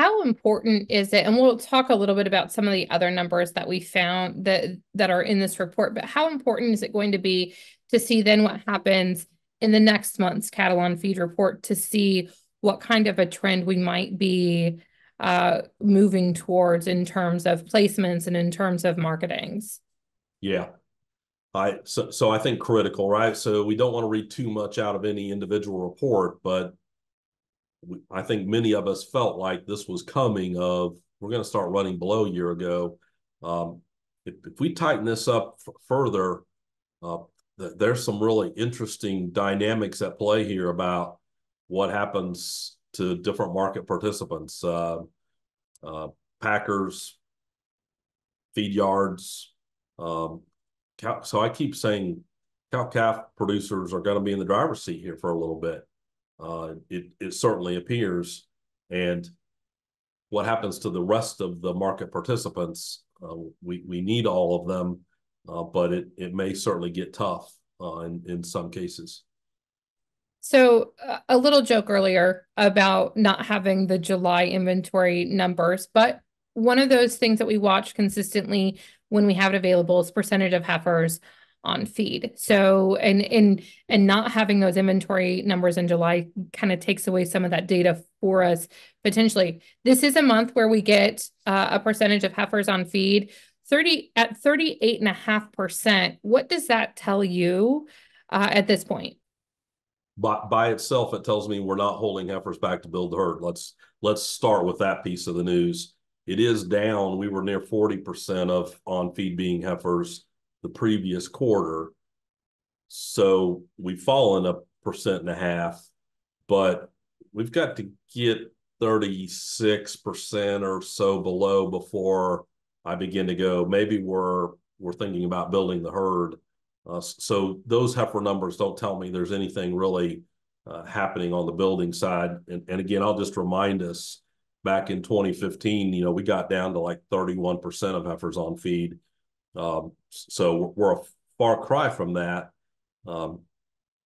how important is it? And we'll talk a little bit about some of the other numbers that we found that are in this report, but how important is it going to be to see then what happens in the next month's cattle on feed report to see what kind of a trend we might be moving towards in terms of placements and in terms of marketings? Yeah. So I think critical, right? So we don't want to read too much out of any individual report, but I think many of us felt like this was coming of we're going to start running below a year ago. If we tighten this up further, uh, there's some really interesting dynamics at play here about what happens to different market participants, uh, packers, feed yards. So I keep saying cow-calf producers are going to be in the driver's seat here for a little bit. It certainly appears. And what happens to the rest of the market participants? We need all of them, but it may certainly get tough in some cases. So a little joke earlier about not having the July inventory numbers, but one of those things that we watch consistently when we have it available is percentage of heifers on feed. So and not having those inventory numbers in July kind of takes away some of that data for us potentially. This is a month where we get a percentage of heifers on feed 38.5%. What does that tell you at this point? By itself, it tells me we're not holding heifers back to build the herd. Let's start with that piece of the news. It is down. We were near 40% of on feed being heifers the previous quarter. So we've fallen 1.5%, but we've got to get 36% or so below before I begin to go, maybe we're thinking about building the herd. So those heifer numbers don't tell me there's anything really happening on the building side. And again, I'll just remind us back in 2015, we got down to like 31% of heifers on feed. So we're a far cry from that. Don't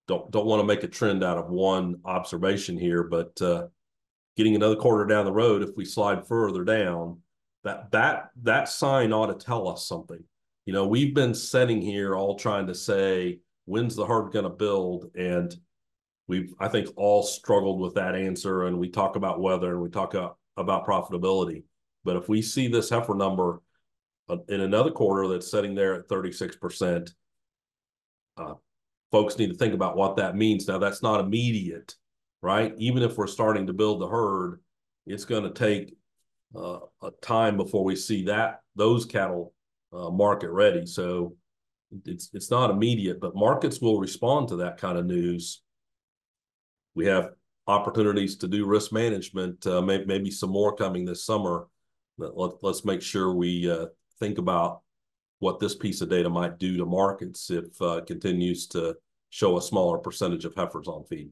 want to make a trend out of one observation here, but getting another quarter down the road, if we slide further down, that sign ought to tell us something. We've been sitting here all trying to say, when's the herd going to build? And I think, all struggled with that answer. And we talk about weather and we talk about profitability. But if we see this heifer number in another quarter that's sitting there at 36%, folks need to think about what that means. Now, that's not immediate, right? Even if we're starting to build the herd, it's going to take a time before we see those cattle market ready. So it's not immediate, but markets will respond to that kind of news. We have opportunities to do risk management, maybe some more coming this summer. Let's make sure we think about what this piece of data might do to markets if it continues to show a smaller percentage of heifers on feed.